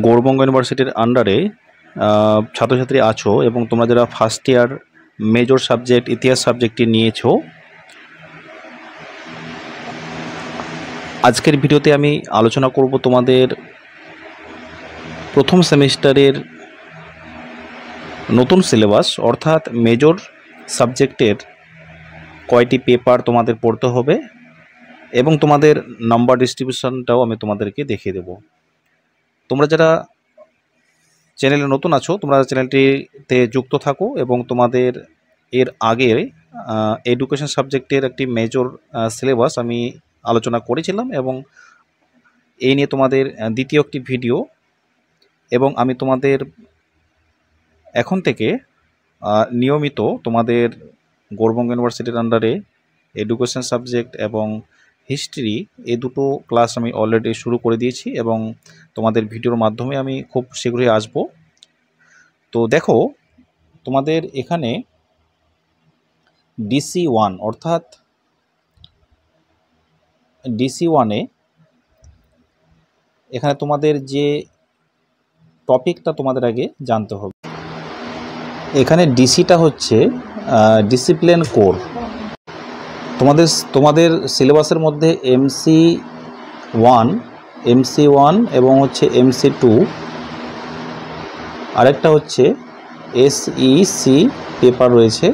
গৌড়বঙ্গ ইউনিভার্সিটির আন্ডারে ছাত্রছাত্রী আছো এবং তোমরা যারা ফার্স্ট ইয়ার মেজর সাবজেক্ট ইতিহাস সাবজেক্টটি নিয়েছো, আজকের ভিডিওতে আমি আলোচনা করব তোমাদের প্রথম সেমিস্টারের নতুন সিলেবাস, অর্থাৎ মেজর সাবজেক্টের কয়টি পেপার তোমাদের পড়তে হবে এবং তোমাদের নাম্বার ডিস্ট্রিবিউশনটাও আমি তোমাদেরকে দেখিয়ে দেব। তোমরা যারা চ্যানেলে নতুন আছো তোমরা চ্যানেলটিতে যুক্ত থাকো এবং তোমাদের এর আগে এডুকেশন সাবজেক্টের একটি মেজর সিলেবাস আমি আলোচনা করেছিলাম এবং এই নিয়ে তোমাদের দ্বিতীয় একটি ভিডিও, এবং আমি তোমাদের এখন থেকে নিয়মিত তোমাদের গৌড়বঙ্গ ইউনিভার্সিটির আন্ডারে এডুকেশন সাবজেক্ট এবং হিস্ট্রি এই দুটো ক্লাস আমি অলরেডি শুরু করে দিয়েছি এবং তোমাদের ভিডিওর মাধ্যমে আমি খুব শীঘ্রই আসব। তো দেখো, তোমাদের এখানে DC1 অর্থাৎ DC1-এ এখানে তোমাদের যে টপিকটা তোমাদের আগে জানতে হবে। এখানে ডিসিটা হচ্ছে ডিসিপ্লিন কোর। তোমাদের সিলেবাসের মধ্যে MC1 এবং হচ্ছে MC2, আরেকটা হচ্ছে SEC পেপার রয়েছে।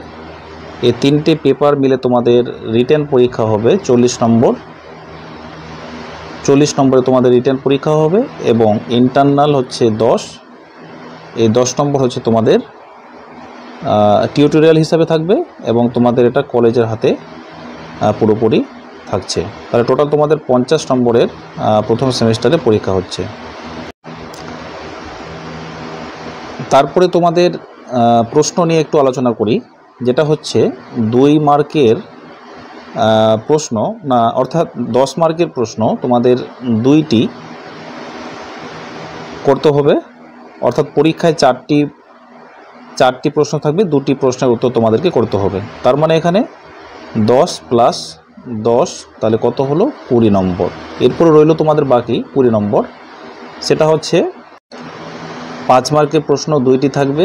এই তিনটে পেপার মিলে তোমাদের রিটেন পরীক্ষা হবে 40 নম্বর। 40 নম্বরে তোমাদের রিটেন পরীক্ষা হবে এবং ইন্টারনাল হচ্ছে 10। এই 10 নম্বর হচ্ছে তোমাদের টিউটোরিয়াল হিসাবে থাকবে এবং তোমাদের এটা কলেজের হাতে পুরোপুরি থাকছে। তাহলে টোটাল তোমাদের 50 নম্বরের প্রথম সেমিস্টারে পরীক্ষা হচ্ছে। তারপরে তোমাদের প্রশ্ন নিয়ে একটু আলোচনা করি, যেটা হচ্ছে 2 মার্কের প্রশ্ন, না অর্থাৎ 10 মার্কের প্রশ্ন তোমাদের 2টি করতে হবে। অর্থাৎ পরীক্ষায় 4টি প্রশ্ন থাকবে, 2টি প্রশ্নের উত্তর তোমাদেরকে করতে হবে। তার মানে এখানে 10 + 10 তাহলে কত হলো? 20 নম্বর। এরপরে রইল তোমাদের বাকি 20 নম্বর, সেটা হচ্ছে 5 মার্কের প্রশ্ন 2টি থাকবে,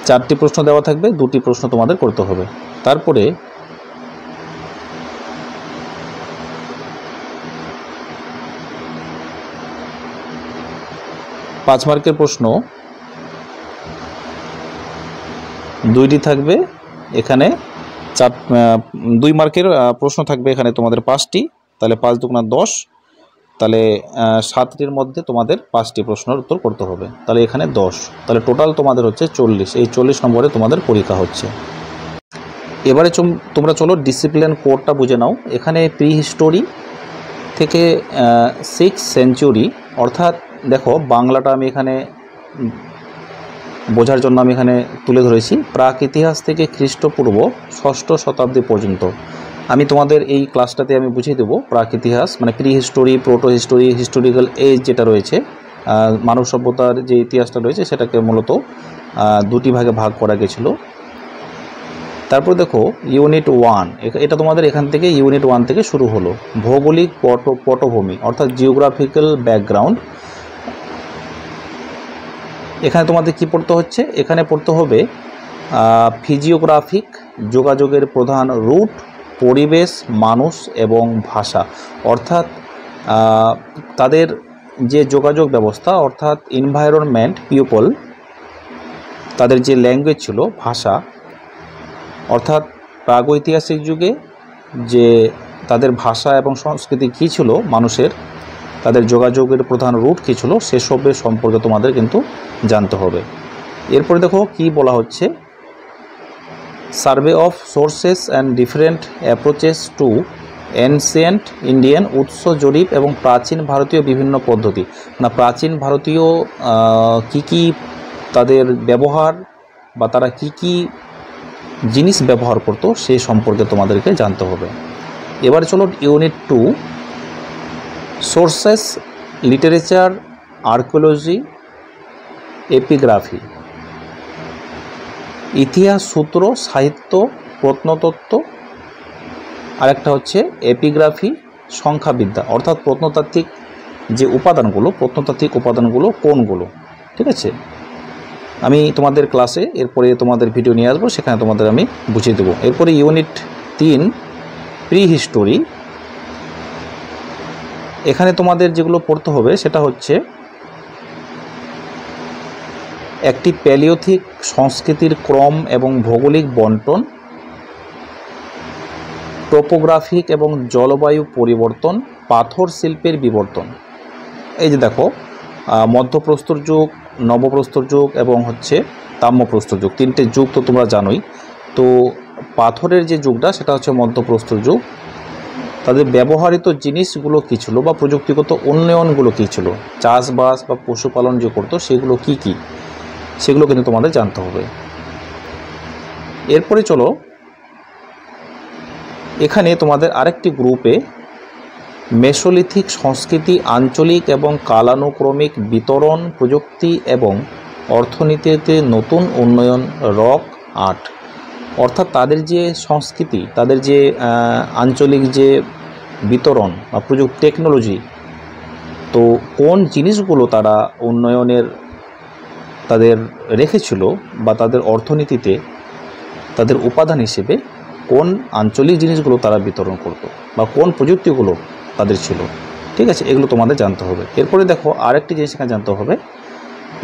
4টি প্রশ্ন দেওয়া থাকবে, 2টি প্রশ্ন তোমাদের করতে হবে। তারপরে 5 মার্কের প্রশ্ন 2টি থাকবে, এখানে 2 মার্কের প্রশ্ন থাকবে এখানে তোমাদের 5টি, তাহলে 5 × 2 = 10, তাহলে 7টির মধ্যে তোমাদের 5টি প্রশ্নের উত্তর করতে হবে, তাহলে এখানে 10, তাহলে টোটাল তোমাদের হচ্ছে 40। এই 40 নম্বরে তোমাদের পরীক্ষা হচ্ছে। এবারে তোমরা চলো ডিসিপ্লিন কোডটা বুঝে নাও। এখানে প্রি হিস্টোরি থেকে 6th সেঞ্চুরি, অর্থাৎ দেখো বাংলাটা আমি এখানে বোঝার জন্য আমি এখানে তুলে ধরেছি প্রাক ইতিহাস থেকে খ্রিস্টপূর্ব 6ষ্ঠ শতাব্দী পর্যন্ত। আমি তোমাদের এই ক্লাসটাতে আমি বুঝিয়ে দেবো প্রাক ইতিহাস মানে pre history, proto history, historical age যেটা রয়েছে, মানব সভ্যতার যে ইতিহাসটা রয়েছে সেটাকে মূলত 2টি ভাগে ভাগ করা গেছিলো। তারপর দেখো ইউনিট 1, এটা তোমাদের এখান থেকে ইউনিট 1 থেকে শুরু হলো। ভৌগোলিক পটভূমি অর্থাৎ জিওগ্রাফিক্যাল ব্যাকগ্রাউন্ড। এখানে তোমাদের কি পড়তে হচ্ছে? এখানে পড়তে হবে ফিজিওগ্রাফিক, যোগাযোগের প্রধান রুট, পরিবেশ, মানুষ এবং ভাষা, অর্থাৎ তাদের যে যোগাযোগ ব্যবস্থা অর্থাৎ এনভায়রনমেন্ট, পিপল, তাদের যে ল্যাঙ্গুয়েজ ছিল, ভাষা, অর্থাৎ প্রাগৈতিহাসিক যুগে যে তাদের ভাষা এবং সংস্কৃতি কী ছিল মানুষের, তাদের যোগাযোগের প্রধান রুট কী ছিল, সেসবের সম্পর্কে তোমাদের কিন্তু জানতে হবে। এরপরে দেখো কি বলা হচ্ছে, survey of sources and different approaches to ancient Indian, উৎস জরিপ এবং প্রাচীন ভারতীয় বিভিন্ন পদ্ধতি, না প্রাচীন ভারতীয় কি তাদের ব্যবহার বা তারা কি জিনিস ব্যবহার করতো সেই সম্পর্কে তোমাদেরকে জানতে হবে। এবারে চলো unit 2, sources, literature, archaeology, epigraphy, ইতিহাস সূত্র, সাহিত্য, প্রত্নতত্ত্ব, আরেকটা হচ্ছে এপিগ্রাফি, সংখ্যাবিদ্যা অর্থাৎ প্রত্নতাত্ত্বিক যে উপাদানগুলো, প্রত্নতাত্ত্বিক উপাদানগুলো কোনগুলো, ঠিক আছে। আমি তোমাদের ক্লাসে এরপরে তোমাদের ভিডিও নিয়ে আসবো, সেখানে তোমাদের আমি বুঝিয়ে দেবো। এরপরে ইউনিট 3 প্রি হিস্টোরি। এখানে তোমাদের যেগুলো পড়তে হবে সেটা হচ্ছে একটি প্যালিওথিক সংস্কৃতির ক্রম এবং ভৌগোলিক বন্টন, টোপোগ্রাফিক এবং জলবায়ু পরিবর্তন, পাথর শিল্পের বিবর্তন। এই যে দেখো, মধ্যপ্রস্তর যুগ, নবপ্রস্তর যুগ এবং হচ্ছে তাম্রপ্রস্তর যুগ, তিনটে যুগ তো তোমরা জানোই। তো পাথরের যে যুগটা সেটা হচ্ছে মধ্যপ্রস্তর যুগ। তাদের ব্যবহৃত জিনিসগুলো কী ছিল বা প্রযুক্তিগত উন্নয়নগুলো কী ছিল, চাষবাস বা পশুপালন যে করতো সেগুলো কি কি, সেগুলো কিন্তু তোমাদের জানতে হবে। এরপরে চলো, এখানে তোমাদের আরেকটি গ্রুপে মেসোলিথিক সংস্কৃতি, আঞ্চলিক এবং কালানুক্রমিক বিতরণ, প্রযুক্তি এবং অর্থনীতিতে নতুন উন্নয়ন, রক আর্ট, অর্থাৎ তাদের যে সংস্কৃতি, তাদের যে আঞ্চলিক যে বিতরণ বা প্রযুক্তি, টেকনোলজি, তো কোন জিনিসগুলো তারা উন্নয়নের তাদের রেখেছিল বা তাদের অর্থনীতিতে তাদের উপাদান হিসেবে কোন আঞ্চলিক জিনিসগুলো তারা বিতরণ করতো বা কোন প্রযুক্তিগুলো তাদের ছিল, ঠিক আছে, এগুলো তোমাদের জানতে হবে। এরপরে দেখো আরেকটি জিনিস এখানে জানতে হবে,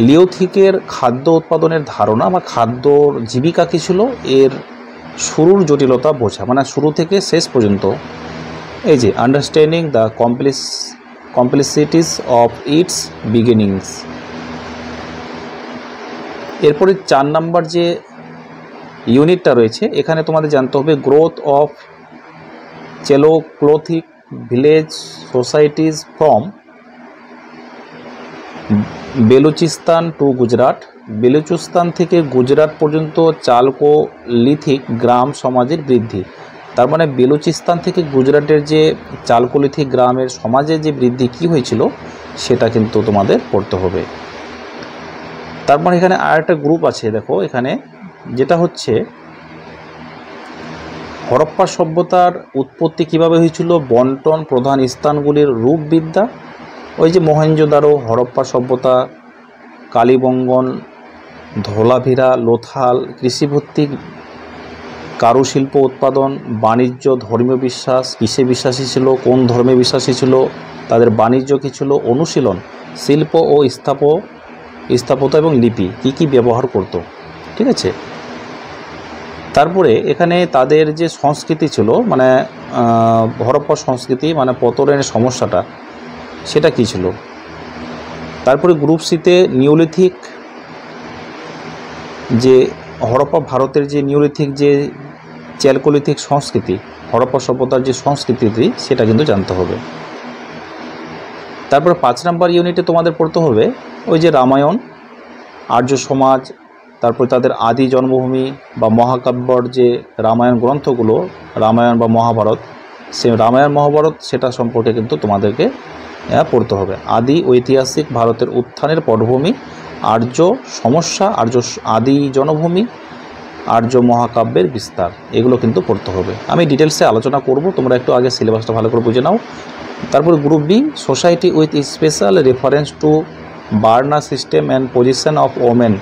লিওথিকের খাদ্য উৎপাদনের ধারণা বা খাদ্যর জীবিকা কী ছিল, এর শুরুর জটিলতা বোঝা, মানে শুরু থেকে শেষ পর্যন্ত, এই যে understanding the complexities of its beginnings. এরপরে 4 নম্বর যে ইউনিটটা রয়েছে, এখানে তোমাদের জানতে হবে growth of chalcolithic village societies from Baluchistan to Gujarat. Baluchistan থেকে গুজরাট পর্যন্ত চালকোলিথিক গ্রাম সমাজের বৃদ্ধি। তার মানে বেলুচিস্তান থেকে গুজরাটের যে চালকোলিথিক গ্রামের সমাজের যে বৃদ্ধি কি হয়েছিল সেটা কিন্তু তোমাদের পড়তে হবে। তারপর এখানে আরেকটা গ্রুপ আছে, দেখো এখানে, যেটা হচ্ছে হরপ্পা সভ্যতার উৎপত্তি কিভাবে হয়েছিল, বন্টন, প্রধান স্থানগুলির রূপবিদ্যা, ওই যে মহেঞ্জোদারো, হরপ্পা সভ্যতা, কালীবঙ্গন, ধোলাভিরা, লোথাল, কৃষিভিত্তিক কারুশিল্প উৎপাদন, বাণিজ্য, ধর্মীয় বিশ্বাস, কিসে বিশ্বাসী ছিল, কোন ধর্মে বিশ্বাসী ছিল, তাদের বাণিজ্য কী ছিল, অনুশীলন, শিল্প ও স্থাপত্য এবং লিপি কি কি ব্যবহার করত, ঠিক আছে। তারপরে এখানে তাদের যে সংস্কৃতি ছিল, মানে হরপ্পা সংস্কৃতি, মানে পতনের সমস্যাটা সেটা কি ছিল। তারপরে গ্রুপ সিতে নিওলিথিক, যে হরপ্পা ভারতের যে নিওলিথিক যে চ্যালকোলিথিক সংস্কৃতি, হরপ্পা সভ্যতার যে সংস্কৃতি সেটা কিন্তু জানতে হবে। তারপরে 5 নম্বর ইউনিটে তোমাদের পড়তে হবে ওই যে রামায়ণ, আর্য সমাজ, তারপর তাদের আদি জন্মভূমি বা মহাকাব্যর যে রামায়ণ গ্রন্থগুলো, রামায়ণ বা মহাভারত, সে রামায়ণ মহাভারত সেটা সম্পর্কে কিন্তু তোমাদেরকে পড়তে হবে। আদি ঐতিহাসিক ভারতের উত্থানের পটভূমি, আর্য সমস্যা, আদি জনভূমি, আর্য মহাকাব্যের বিস্তার, এগুলো কিন্তু পড়তে হবে। আমি ডিটেলসে আলোচনা করব, তোমরা একটু আগে সিলেবাসটা ভালো করে বুঝে নাও। তারপর group B, society with special reference to varna system and position of women,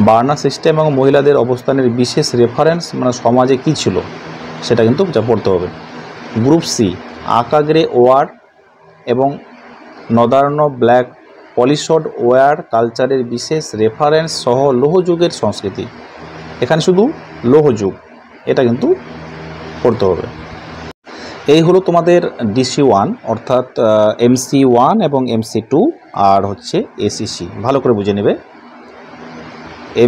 varna system এবং মহিলাদের অবস্থানের বিশেষ রেফারেন্স, মানে সমাজে কী ছিল সেটা কিন্তু পড়তে হবে। গ্রুপ সি, আকাগ্রে ওয়ার এবং নদার্ন ব্ল্যাক পলিশড ওয়ার কালচারের বিশেষ রেফারেন্স সহ লৌহযুগের সংস্কৃতি, এখানে শুধু লৌহযুগ, এটা কিন্তু পড়তে হবে। এই হলো তোমাদের DC1, অর্থাৎ MC1 এবং MC2 আর হচ্ছে ACC, ভালো করে বুঝে নেবে।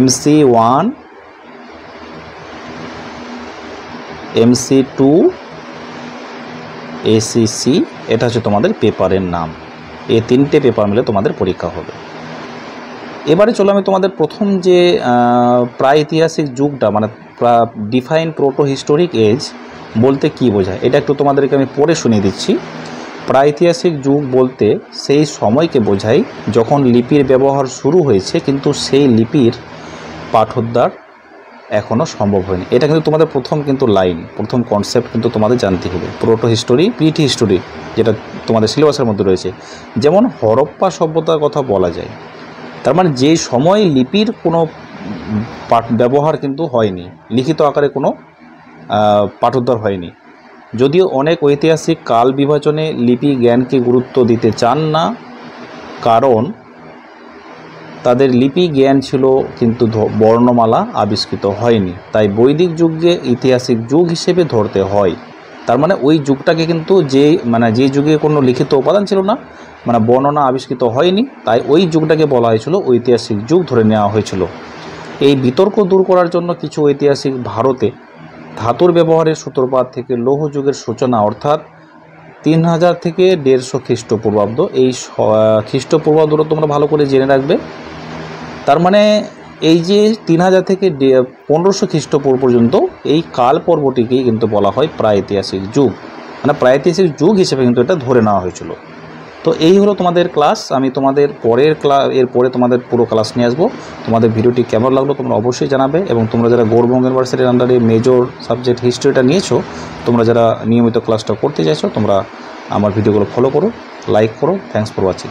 MC1, MC2, ACC, এটা হচ্ছে তোমাদের পেপারের নাম। এই 3টে পেপার মিলে তোমাদের পরীক্ষা হবে। এবারে চলো আমি তোমাদের প্রথম যে প্রাগৈতিহাসিক যুগটা, মানে ডিফাইন প্রোটো হিস্টোরিক এজ বলতে কি বোঝায়, এটা একটু তোমাদেরকে আমি পড়ে শুনিয়ে দিচ্ছি। প্রাগৈতিহাসিক যুগ বলতে সেই সময়কে বোঝায় যখন লিপির ব্যবহার শুরু হয়েছে, কিন্তু সেই লিপির পাঠোদ্ধার এখনও সম্ভব হয়নি। এটা কিন্তু তোমাদের প্রথম কিন্তু লাইন, প্রথম কনসেপ্ট কিন্তু তোমাদের জানতে হবে। প্রোটো হিস্টোরি, প্রিটি হিস্টোরি যেটা তোমাদের সিলেবাসের মধ্যে রয়েছে। যেমন হরপ্পা সভ্যতার কথা বলা যায়, তার মানে যে সময় লিপির কোনো ব্যবহার কিন্তু হয়নি, লিখিত আকারে কোনো পাঠোদ্ধার হয়নি। যদিও অনেক ঐতিহাসিক কাল বিভাজনে লিপি জ্ঞানকে গুরুত্ব দিতে চান না, কারণ তাদের লিপি জ্ঞান ছিল কিন্তু বর্ণমালা আবিষ্কৃত হয়নি, তাই বৈদিক যুগকে ঐতিহাসিক যুগ হিসেবে ধরতে হয়। তার মানে ওই যুগটাকে কিন্তু যে যুগে কোনো লিখিত উপাদান ছিল না, মানে বর্ণনা আবিষ্কৃত হয়নি, তাই ওই যুগটাকে বলা হয়েছিল ঐতিহাসিক যুগ ধরে নেওয়া হয়েছিল। এই বিতর্ক দূর করার জন্য কিছু ঐতিহাসিক ভারতে ধাতুর ব্যবহারের সূত্রপাত থেকে লৌহ যুগের সূচনা অর্থাৎ 3000 থেকে 150 খ্রিস্টপূর্বাব্দ, এই খ্রিস্টপূর্বাব্দটা তোমরা ভালো করে জেনে রাখবে। তার মানে এই যে 3000 থেকে 1500 খ্রিস্টপূর্ব পর্যন্ত এই কাল পর্বটিকেই কিন্তু বলা হয় প্রাগৈতিহাসিক যুগ, মানে প্রাগৈতিহাসিক যুগ হিসেবে কিন্তু এটা ধরে নেওয়া হয়েছিল। তো এই হলো তোমাদের ক্লাস। আমি তোমাদের এরপরে তোমাদের পুরো ক্লাস নিয়ে আসবো। তোমাদের ভিডিওটি কেমন লাগলো তোমরা অবশ্যই জানাবে, এবং তোমরা যারা গৌড়বঙ্গ ইউনিভার্সিটির আন্ডারে মেজর সাবজেক্ট হিস্ট্রিটা নিয়েছো, তোমরা যারা নিয়মিত ক্লাসটা করতে চাইছো, তোমরা আমার ভিডিওগুলো ফলো করো, লাইক করো। Thanks for watching.